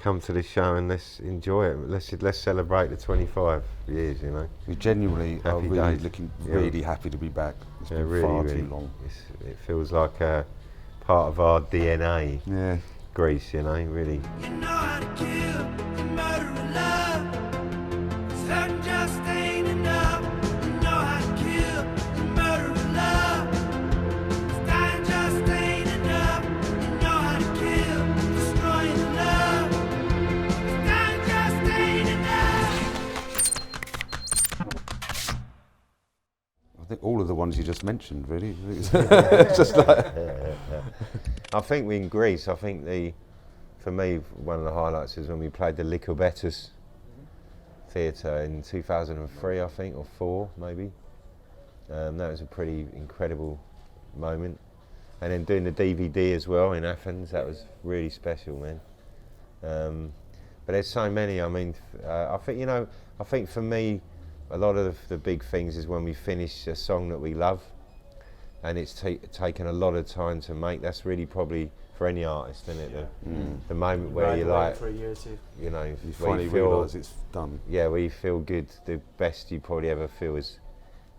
come to this show and let's enjoy it. Let's celebrate the 25 years, you know. We genuinely are Happy really days. really happy to be back. It's been far too long. It feels like a part of our DNA. Yeah. Greece, you know, really. You know how to kill the murder of love. Certain just ain't enough. You know how to kill the murder of love. Dying just ain't enough. You know how to kill, destroying the love. Dying just ain't enough. I think all of the ones you just mentioned, really. It's just like... I think in Greece, for me, one of the highlights is when we played the Lυκαβηττού Theatre in 2003, I think, or 4 maybe. That was a pretty incredible moment. And then doing the DVD as well in Athens, that was really special, man. But there's so many. I mean, I think for me, a lot of the big things is when we finish a song that we love, and it's taken a lot of time to make. That's really probably for any artist, isn't it? The moment where you're like, for a year or two. you know, You where finally realise it's done. yeah, where you feel good. The best you probably ever feel is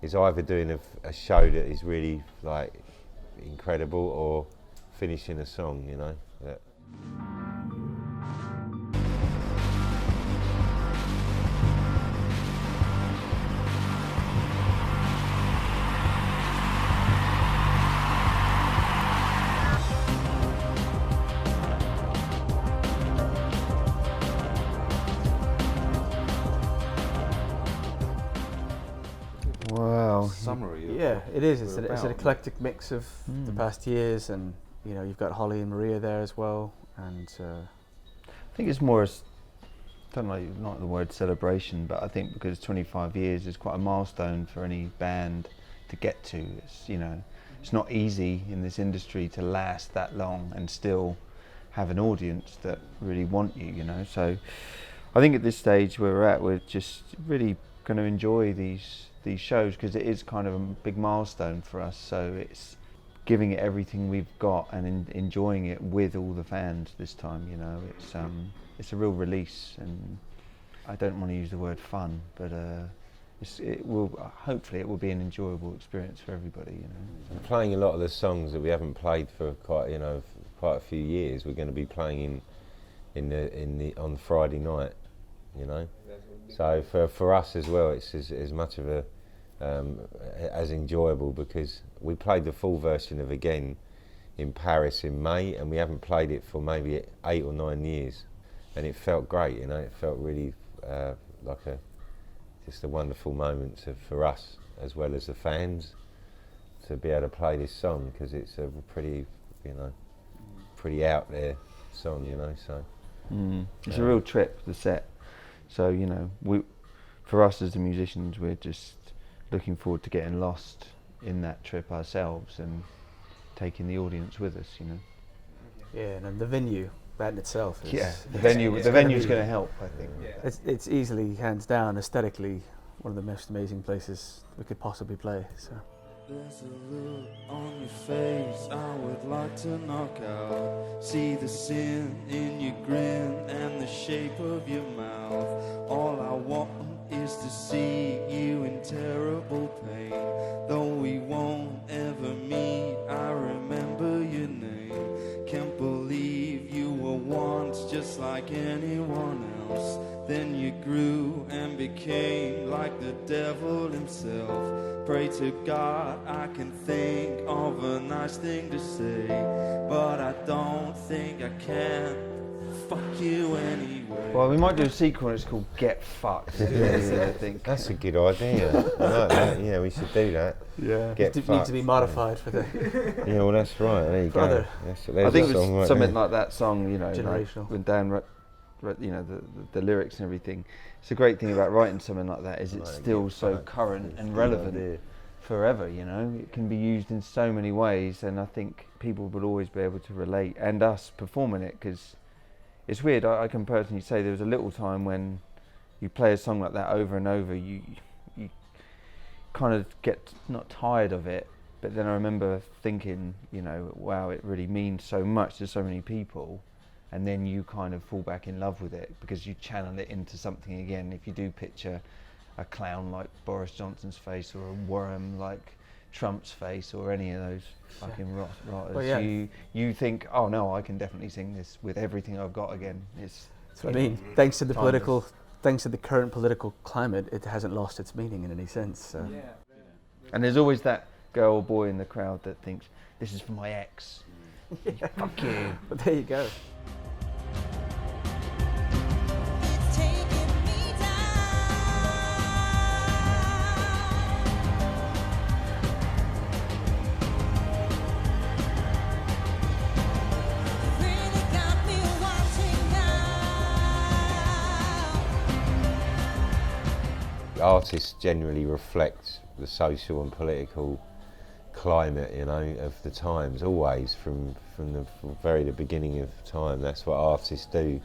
either doing a show that is really like incredible or finishing a song, you know. Yeah. Wow. Summary. Of Yeah, what it is. we're It's an about. eclectic mix of the past years, and you know, you've got Holly and Maria there as well, and I think it's more, don't know, not the word celebration, but I think because 25 years is quite a milestone for any band to get to. It's, you know, it's not easy in this industry to last that long and still have an audience that really want you, you know. So I think at this stage where we're at, we're just really going to enjoy these shows because it is kind of a big milestone for us. So it's giving it everything we've got and enjoying it with all the fans this time, you know. It's a real release, and I don't want to use the word fun, but hopefully it will be an enjoyable experience for everybody, you know. I'm playing a lot of the songs that we haven't played for quite a few years. We're going to be playing on Friday night, you know. So for us as well, it's as much of a as enjoyable because we played the full version of Again in Paris in May, and we haven't played it for maybe 8 or 9 years, and it felt great, you know. It felt really like just a wonderful moment for us as well as the fans to be able to play this song because it's a pretty, you know, pretty out there song, you know. So it's a real trip, the set. So, you know, for us as the musicians, we're just looking forward to getting lost in that trip ourselves and taking the audience with us, you know. yeah, and then the venue, that in itself is... Yeah, the venue's going to help, I think. It's easily, hands down, aesthetically, one of the most amazing places we could possibly play, so... There's a look on your face I would like to knock out. See the sin in your grin and the shape of your mouth. All I want is to see you in terrible pain. Though we won't ever meet, I remember your name. Can't believe you were once just like anyone else. Then you grew and became like the devil himself. Pray to God I can think of a nice thing to say, but I don't think I can. Fuck you anyway. Well, we might do a sequel and it's called Get Fucked. I think. that's a good idea. I like that. Yeah, we should do that. Yeah, Get it fucked. needs to be modified for the... Yeah, well, that's right. There you go. Brother. There's I think a it song was right something there. like that song, you know, Generational. like when Dan wrote, you know, the lyrics and everything. It's a great thing about writing something like that is it's still so current and relevant forever, you know. It can be used in so many ways, and I think people will always be able to relate, and us performing it, because it's weird. I can personally say there was a little time when you play a song like that over and over, you kind of get not tired of it, but then I remember thinking, you know, wow, it really means so much to so many people, and then you kind of fall back in love with it because you channel it into something again. If you do picture a clown like Boris Johnson's face, or a worm like Trump's face, or any of those fucking rotters, Well, yeah. you think, oh no, I can definitely sing this with everything I've got again. That's what I mean. Thanks to the current political climate, it hasn't lost its meaning in any sense. So. Yeah. And there's always that girl or boy in the crowd that thinks, this is for my ex. Yeah. Fuck you. But there you go. Artists generally reflect the social and political climate, you know, of the times, always from the beginning of time. That's what artists do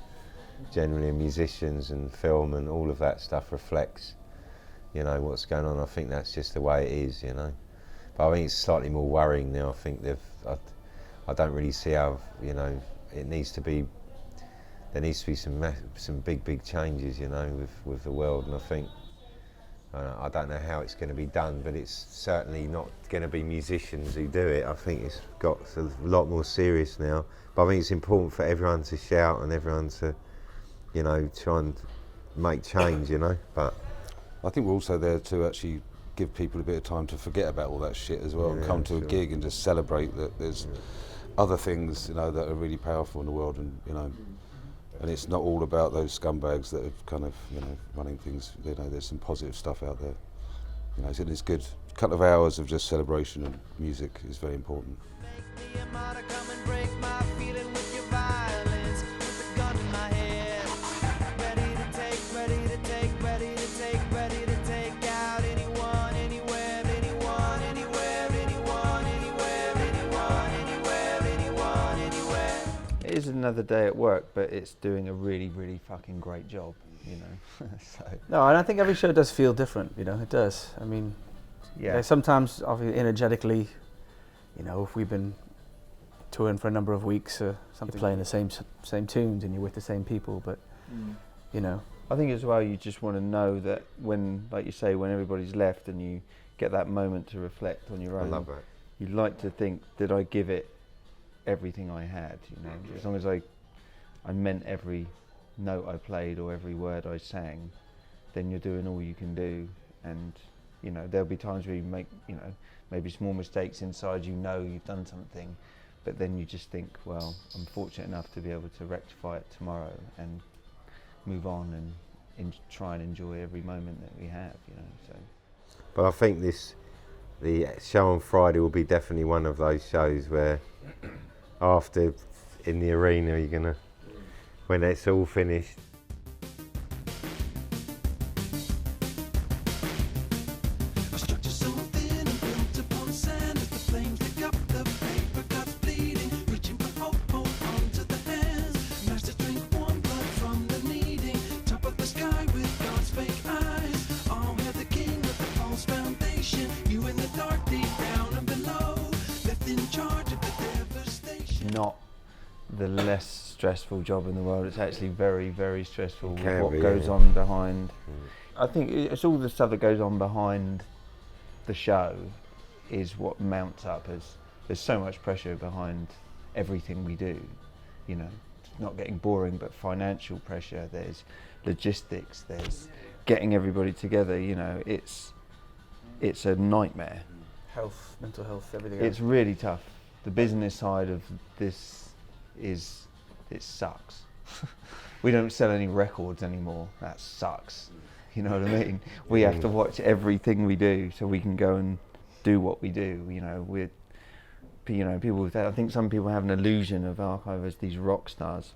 generally, and musicians and film and all of that stuff reflects, you know, what's going on. I think that's just the way it is, you know. But I think it's slightly more worrying now. I think I don't really see how, you know, there needs to be some big changes, you know, with the world. And I think I don't know how it's going to be done, but it's certainly not going to be musicians who do it. I think it's got a lot more serious now. But I think it's important for everyone to shout and everyone to, you know, try and make change, you know. But I think we're also there to actually give people a bit of time to forget about all that shit as well, and come to a gig and just celebrate that there's other things, you know, that are really powerful in the world, and, you know, and it's not all about those scumbags that are kind of, you know, running things. You know, there's some positive stuff out there. You know, it's good. A couple of hours of just celebration and music is very important. It is another day at work, but it's doing a really fucking great job, you know. So. No, and I think every show does feel different, you know, it does. I mean, yeah. Sometimes, obviously, energetically, you know, if we've been touring for a number of weeks, you're playing the same tunes and you're with the same people, but, you know. I think as well, you just want to know that when, like you say, when everybody's left and you get that moment to reflect on your own. I love that. You like to think, did I give it everything I had, you know? As long as I meant every note I played or every word I sang, then you're doing all you can do. And, you know, there'll be times where you make, you know, maybe small mistakes inside, you know you've done something, but then you just think, well, I'm fortunate enough to be able to rectify it tomorrow and move on and try and enjoy every moment that we have, you know. So. But I think the show on Friday will be definitely one of those shows where after in the arena you're gonna, when it's all finished. Not the less stressful job in the world. It's actually very stressful with what goes on behind. I think it's all the stuff that goes on behind the show is what mounts up as there's so much pressure behind everything we do, you know. It's not getting boring, but financial pressure, there's logistics, there's getting everybody together, you know. It's a nightmare. Health, mental health, everything It's else. really tough. The business side of this it sucks. We don't sell any records anymore. That sucks. You know what I mean? We have to watch everything we do so we can go and do what we do. You know, people. I think some people have an illusion of Archive as these rock stars.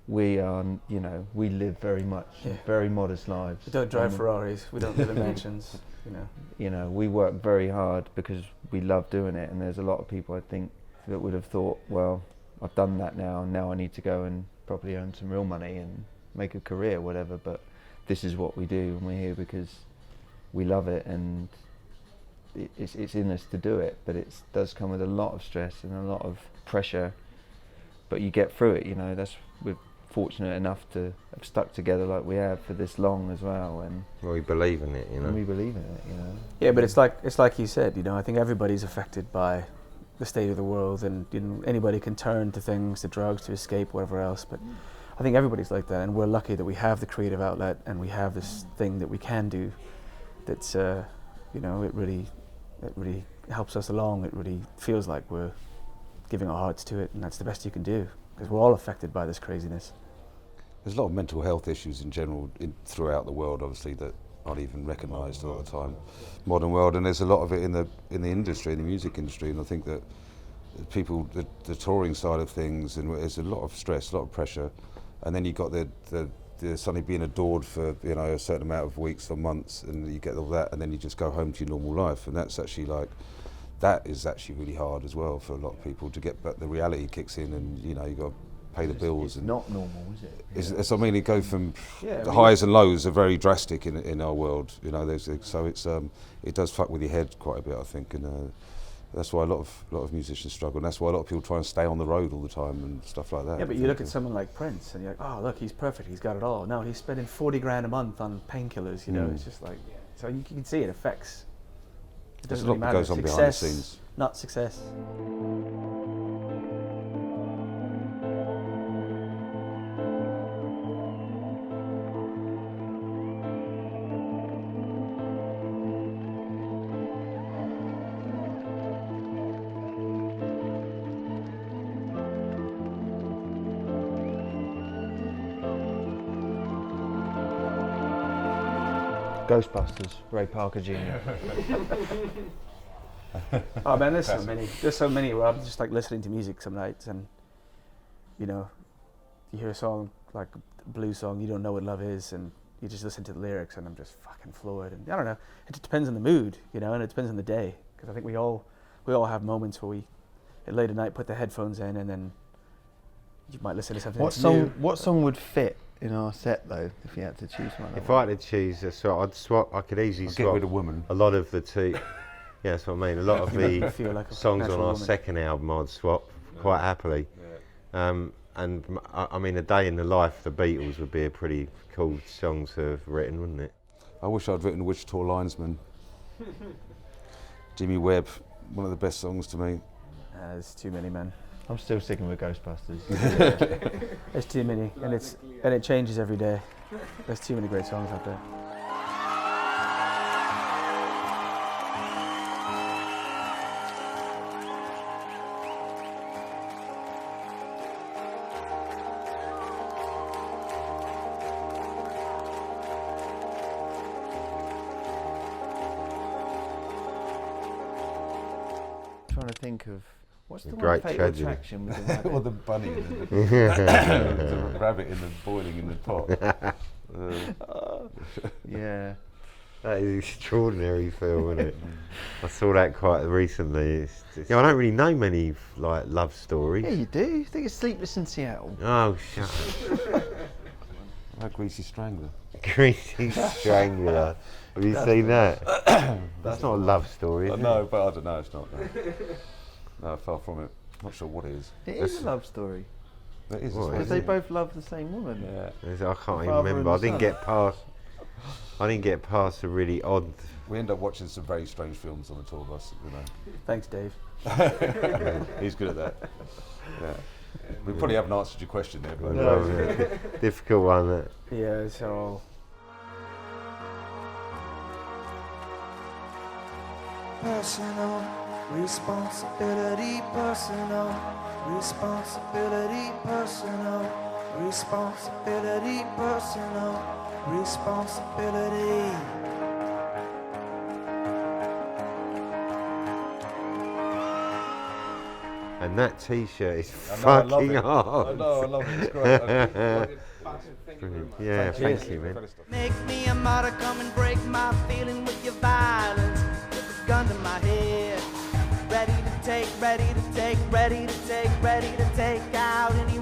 We are, you know, we live very modest lives. We don't drive Ferraris. We don't live in mansions. You know. You know, we work very hard because we love doing it, and there's a lot of people I think that would have thought, well, I've done that now I need to go and probably earn some real money and make a career, whatever, but this is what we do, and we're here because we love it, and it's in us to do it, but it does come with a lot of stress and a lot of pressure but you get through it. You know, we're fortunate enough to have stuck together like we have for this long as well, and we believe in it, you know. And we believe in it, you know. Yeah, but it's like you said, you know. I think everybody's affected by the state of the world, and you know, anybody can turn to things, to drugs, to escape, whatever else. But I think everybody's like that, and we're lucky that we have the creative outlet and we have this thing that we can do. That's you know, it really helps us along. It really feels like we're giving our hearts to it, and that's the best you can do, because we're all affected by this craziness. There's a lot of mental health issues in general throughout the world, obviously, that aren't even recognised a lot of the time. Modern world, and there's a lot of it in the industry, in the music industry, and I think that people, the touring side of things, and there's a lot of stress, a lot of pressure, and then you've got the suddenly being adored for, you know, a certain amount of weeks or months, and you get all that, and then you just go home to your normal life, and that's actually that is actually really hard as well for a lot of people to get, but the reality kicks in, and you know, you got to pay the bills. It's and not normal, is it? It's, I mean, it goes from the highs and lows are very drastic in our world. You know, so it's it does fuck with your head quite a bit, I think, and that's why a lot of musicians struggle, and that's why a lot of people try and stay on the road all the time and stuff like that. Yeah, but you look at someone like Prince, and you're like, oh look, he's perfect, he's got it all. No, he's spending 40 grand a month on painkillers. You know, it's just like, so you can see it affects. It doesn't really matter. There's a lot that goes on behind the scenes. Not success. Ghostbusters, Ray Parker Jr. Oh man, there's so many where I'm just like listening to music some nights, and you know, you hear a song like a blues song, you don't know what love is, and you just listen to the lyrics, and I'm just fucking floored. And I don't know, it just depends on the mood, you know, and it depends on the day, because I think we all have moments where we at late at night put the headphones in, and then you might listen to something. What song would fit in our set though, if you had to choose one? If I had to choose a song, I'd swap. I could easily swap. Get rid of Woman. A lot of the yeah, that's what I mean. A lot of the like songs on our woman. second album, I'd swap quite happily. Yeah. And I mean, A Day in the Life of the Beatles would be a pretty cool song to have written, wouldn't it? I wish I'd written Wichita Linesman. Jimmy Webb, one of the best songs to me. There's too many, man. I'm still sticking with Ghostbusters. There's too many, and it changes every day. There's too many great songs out there. Trying to think of what's the Great one fatal tragedy. attraction with the rabbit? Or the bunny, the rabbit boiling in the pot. Yeah. That is an extraordinary film, isn't it? I saw that quite recently. Yeah, I don't really know many like love stories. Yeah, you do. Think of Sleepless in Seattle. Oh, shut up. That Greasy Strangler. Greasy Strangler. Have you seen that? That's not a love story, is it? No, but I don't know, it's not. No, far from it. Not sure what it is. It is a love story. It is. What Because is they it? both love the same woman. Yeah. I can't even father remember. and I didn't get past a really odd. We end up watching some very strange films on the tour bus, you know. Thanks, Dave. He's good at that. Yeah. We probably haven't answered your question there, but Difficult one. That. Yeah, so. Personal responsibility, personal responsibility, personal responsibility, personal responsibility. And that T-shirt is fucking hard. I know, I love it. It's great. Yeah, thank you, man. Make me a martyr, come and break my feeling with your violence. With a gun to my head, ready to take, ready to take, ready to take, ready to take out any